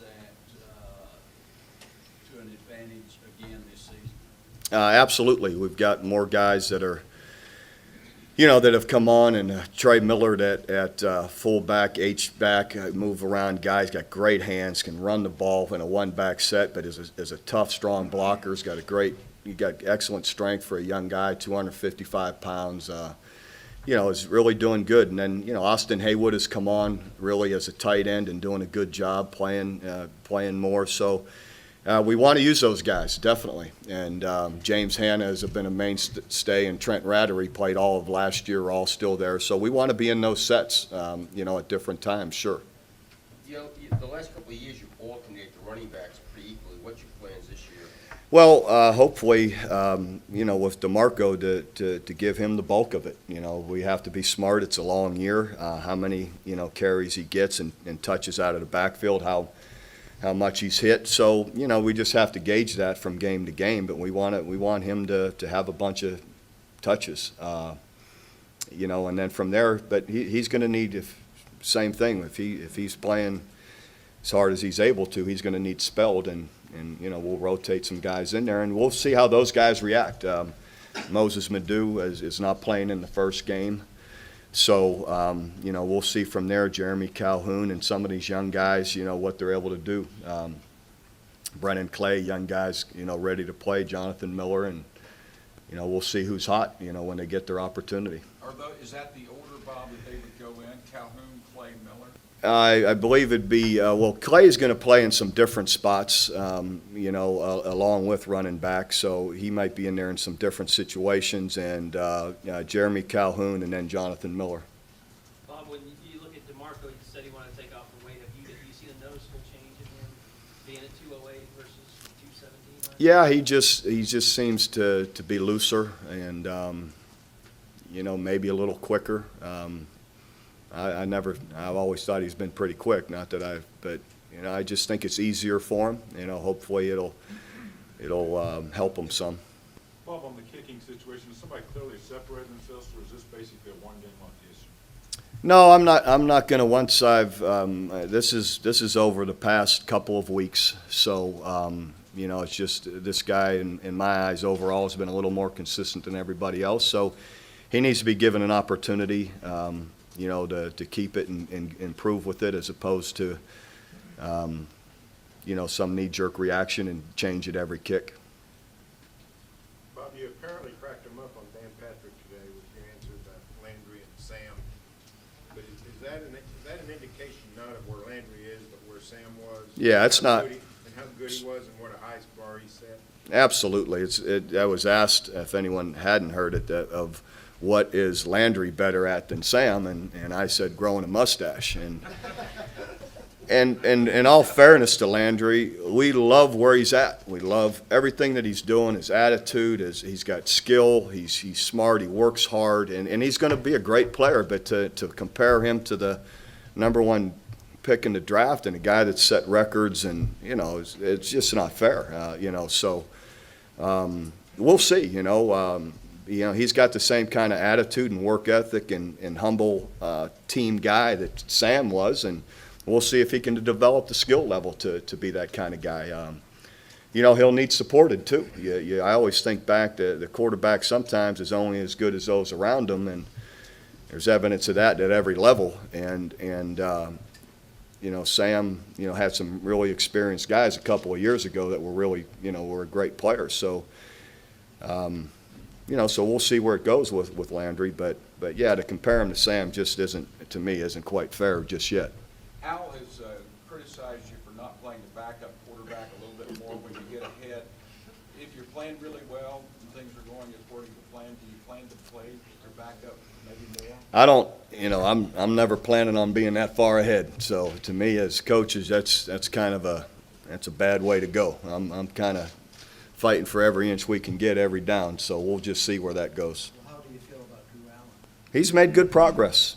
that to an advantage again this season? Absolutely. We've got more guys that are, that have come on, and Trey Miller at fullback, H-back, move around guys, got great hands, can run the ball in a one-back set, but is a tough, strong blocker. He got excellent strength for a young guy, 255 pounds. Is really doing good. And then, Austin Haywood has come on really as a tight end and doing a good job playing more. So we want to use those guys, definitely. And James Hanna has been a mainstay, and Trent Rattery played all of last year, all still there. So we want to be in those sets, at different times, sure. The last couple of years, you alternate the running backs pretty equally. What's your plans this year? Well, hopefully, with DeMarco to give him the bulk of it. We have to be smart. It's a long year. How many, carries he gets and touches out of the backfield, how much he's hit. So, we just have to gauge that from game to game. But we want him to have a bunch of touches, and then from there. But he's going to need same thing. If he's playing as hard as he's able to, he's going to need spelled, and we'll rotate some guys in there, and we'll see how those guys react. Moses Madu is not playing in the first game, so we'll see from there. Jeremy Calhoun and some of these young guys, what they're able to do. Brennan Clay, young guys, ready to play. Jonathan Miller, and we'll see who's hot, when they get their opportunity. Is that the order, Bob, that they would go in? Calhoun, Clay, Miller? I believe it'd be, Clay is going to play in some different spots, along with running back, so he might be in there in some different situations, and Jeremy Calhoun and then Jonathan Miller. Bob, when you look at DeMarco, you said he wanted to take off the weight. Have you seen a noticeable change in him being at 208 versus 217? Yeah, he just seems to be looser and, maybe a little quicker. I've always thought he's been pretty quick, but I just think it's easier for him. Hopefully it'll help him some. Bob, on the kicking situation, is somebody clearly separating themselves, or is this basically a one-game issue? No, I'm not going to. Once this is over the past couple of weeks, so it's just this guy in my eyes overall has been a little more consistent than everybody else. So he needs to be given an opportunity. To keep it and improve with it, as opposed to, some knee-jerk reaction and change it every kick. Bob, you apparently cracked him up on Dan Patrick today with your answer about Landry and Sam. But is that an indication not of where Landry is, but where Sam was? Yeah, it's not. And how good he was, and what a high bar he set? Absolutely. I was asked, if anyone hadn't heard it, of what is Landry better at than Sam, and I said growing a mustache. And in all fairness to Landry, we love where he's at. We love everything that he's doing, his attitude, he's got skill, he's smart, he works hard, and he's going to be a great player. But to compare him to the number one pick in the draft and a guy that set records, and it's just not fair. So we'll see. He's got the same kind of attitude and work ethic and humble team guy that Sam was, and we'll see if he can develop the skill level to be that kind of guy. He'll need supported too. I always think back that the quarterback sometimes is only as good as those around him, and there's evidence of that at every level. And Sam, had some really experienced guys a couple of years ago that were really, were great players. So. So we'll see where it goes with Landry, but yeah, to compare him to Sam just isn't quite fair just yet. Al has criticized you for not playing the backup quarterback a little bit more when you get ahead. If you're playing really well and things are going according to plan, do you plan to play your backup maybe more? I don't. I'm never planning on being that far ahead. So to me, as coaches, that's kind of a bad way to go. I'm kind of fighting for every inch we can get every down, so we'll just see where that goes. Well, how do you feel about Drew Allen? He's made good progress.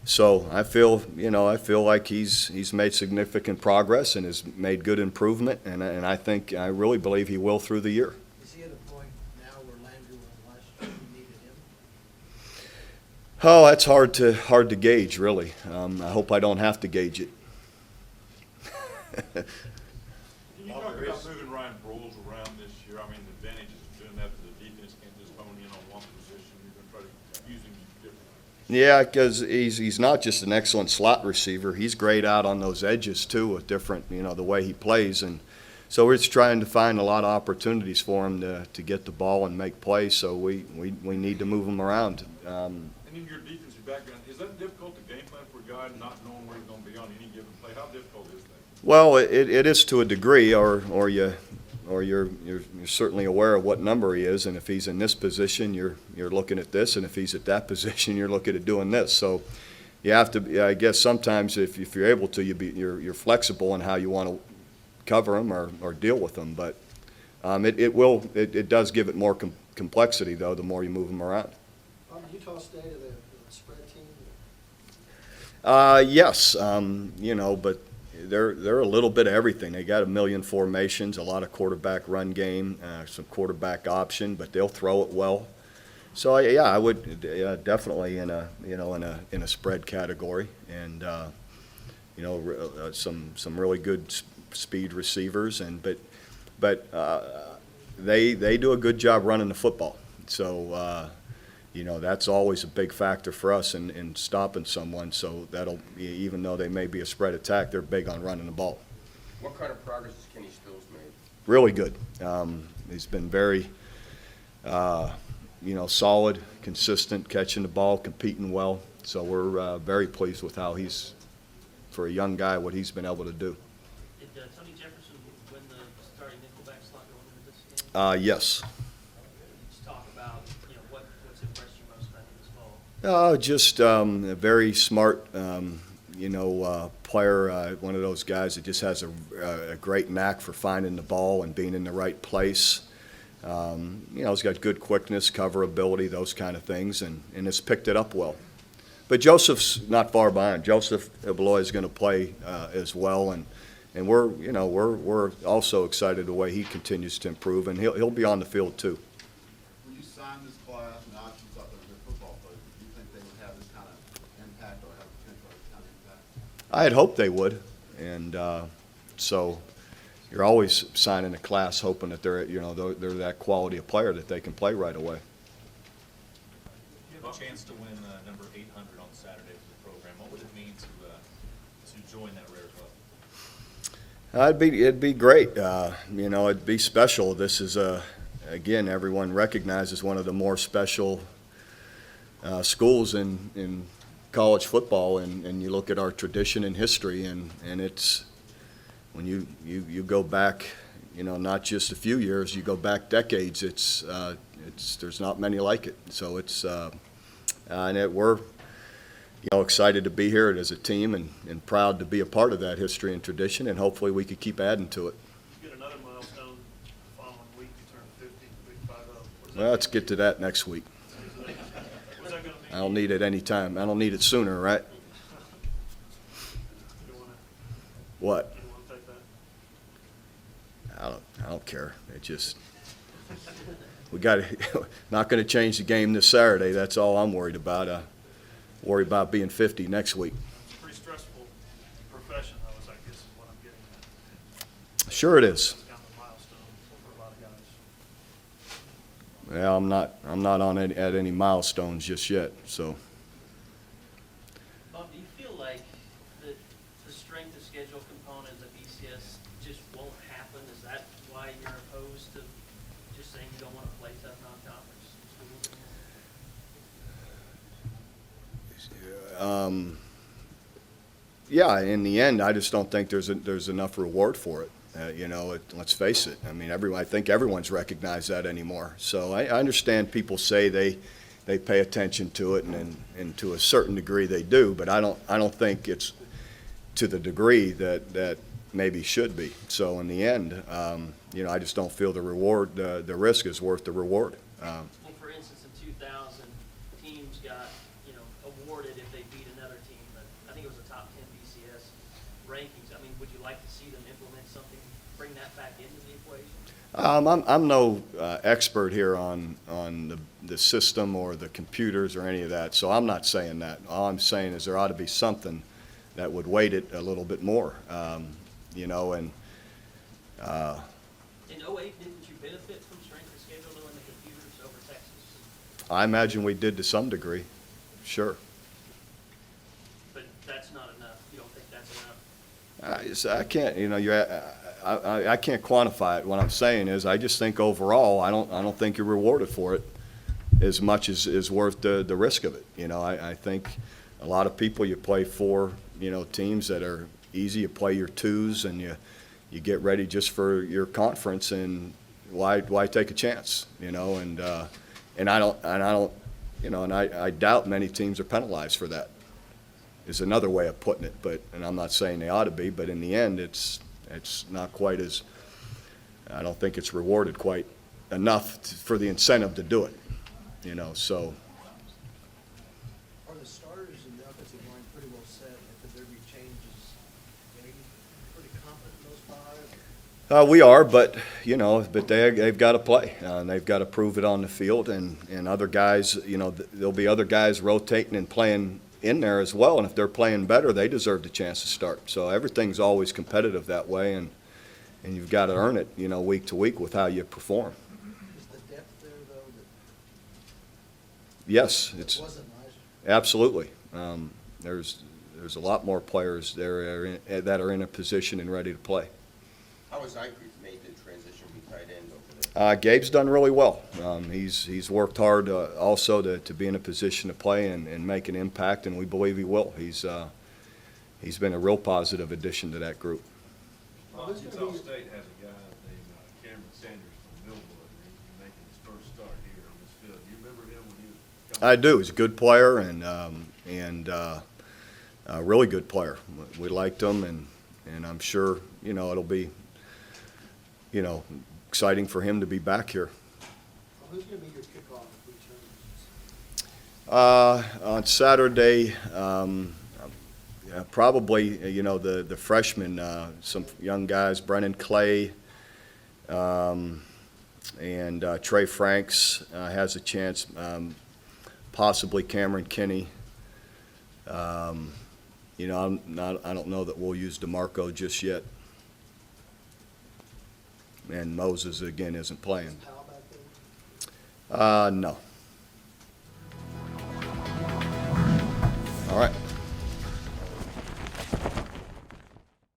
So I feel like he's made significant progress and has made good improvement, and I really believe he will through the year. Is he at a point now where Landry was last year you needed him? Oh, that's hard to gauge, really. I hope I don't have to gauge it. Can you talk about moving Ryan Broyles around this year? I mean, the advantages of doing that, the defense can't just hone in on one position. You're going to try to use him differently. Yeah, because he's not just an excellent slot receiver. He's great out on those edges too, with different, the way he plays. And so we're just trying to find a lot of opportunities for him to get the ball and make plays. So we need to move him around. And in your defensive background, is that difficult to game plan for a guy not knowing where he's going to be on any given play? How difficult is that? Well, it is to a degree, or you're certainly aware of what number he is, and if he's in this position, you're looking at this, and if he's at that position, you're looking at doing this. So you have to, I guess, sometimes if you're able to, you're flexible in how you want to cover them or deal with them. But it does give it more complexity though the more you move them around. Utah State, are they a spread team? Yes, but they're a little bit of everything. They got a million formations, a lot of quarterback run game, some quarterback option, but they'll throw it well. So yeah, I would definitely in a spread category, and some really good speed receivers, but they do a good job running the football. So that's always a big factor for us in stopping someone. So that'll, even though they may be a spread attack, they're big on running the ball. What kind of progress has Kenny Stills made? Really good. He's been very, solid, consistent, catching the ball, competing well. So we're very pleased with how he's, for a young guy, what he's been able to do. Did Tony Jefferson win the starting nickelback slot going into this game? Yes. Just talk about, what's impressed you most about him this fall? Just a very smart, player, one of those guys that just has a great knack for finding the ball and being in the right place. He's got good quickness, coverability, those kind of things, and has picked it up well. But Joseph's not far behind. Joseph Beloy is going to play as well, and we're also excited the way he continues to improve, and he'll be on the field too. When you signed this class, and obviously you thought they were good football players, do you think they would have this kind of impact or have potential this kind of impact? I had hoped they would, and so you're always signing a class hoping that they're that quality of player that they can play right away. You have a chance to win number 800 on Saturday for the program. What would it mean to join that rare club? It'd be great. It'd be special. This is again, everyone recognizes one of the more special schools in college football, and you look at our tradition and history, and it's when you go back, not just a few years, you go back decades. It's there's not many like it. So it's we're excited to be here as a team and proud to be a part of that history and tradition, and hopefully we could keep adding to it. You get another milestone the following week, you turn 50, big 5-0. Well, let's get to that next week. What's that going to mean? I don't need it any time. I don't need it sooner, right? You don't want What? to take that? I don't care. It just we got not going to change the game this Saturday. That's all I'm worried about. Worry about being 50 next week. It's a pretty stressful profession, though, I guess is what I'm getting at. Sure it is. It's kind of a milestone for a lot of guys. Well, I'm not on at any milestones just yet. So Bob, do you feel like the strength of schedule component of BCS just won't happen? Is that why you're opposed to just saying you don't want to play tough non-conference schools anymore? yeah, in the end, I just don't think there's enough reward for it. Let's face it. I mean, I think everyone's recognized that anymore. So I understand people say they pay attention to it, and to a certain degree they do. But I don't think it's to the degree that maybe should be. So in the end, I just don't feel the reward, the risk is worth the reward. Well, for instance, in 2000, teams got, awarded if they beat another team, but I think it was the top 10 BCS rankings. I mean, would you like to see them implement something, bring that back into the equation? I'm no expert here on the system or the computers or any of that, so I'm not saying that. All I'm saying is there ought to be something that would weight it a little bit more. you know, and, In '08, didn't you benefit from strength of schedule though in the computers over Texas? I imagine we did to some degree, sure. But that's not enough. You don't think that's enough? I can't, you know, I can't quantify it. What I'm saying is, I just think overall, I don't think you're rewarded for it as much as is worth the risk of it. You know, I think a lot of people, you play for, you know, teams that are easy. You play your twos and you get ready just for your conference, and why take a chance, you know? And I don't, you know, and I doubt many teams are penalized for that, is another way of putting it. But, and I'm not saying they ought to be, but in the end, it's not quite as, I don't think it's rewarded quite enough for the incentive to do it, you know, so. Are the starters and the offensive line pretty well set if there be changes? Are you pretty confident in those five? We are, but, you know, but they've got to play, and they've got to prove it on the field, and other guys, you know, there'll be other guys rotating and playing in there as well, and if they're playing better, they deserve the chance to start. So everything's always competitive that way, and you've got to earn it, you know, week to week with how you perform. Is the depth there, though, Yes, that it's wasn't last year? absolutely. There's a lot more players there that are in a position and ready to play. How has Ike made the transition from tight end over there? Gabe's done really well. He's worked hard also to be in a position to play and make an impact, and we believe he will. He's been a real positive addition to that group. Utah State has a guy named Cameron Sanders from Millwood, and he's making his first start here on this field. You remember him when he was coming? I do. He's a good player and a really good player. We liked him, and I'm sure, you know, it'll be, you know, exciting for him to be back here. Who's going to be your kickoff returns? On Saturday, probably, you know, the freshmen, some young guys, Brennan Clay and Trey Franks has a chance, possibly Cameron Kinney. You know, I don't know that we'll use DeMarco just yet. And Moses, again, isn't playing. Is Powell back there? No.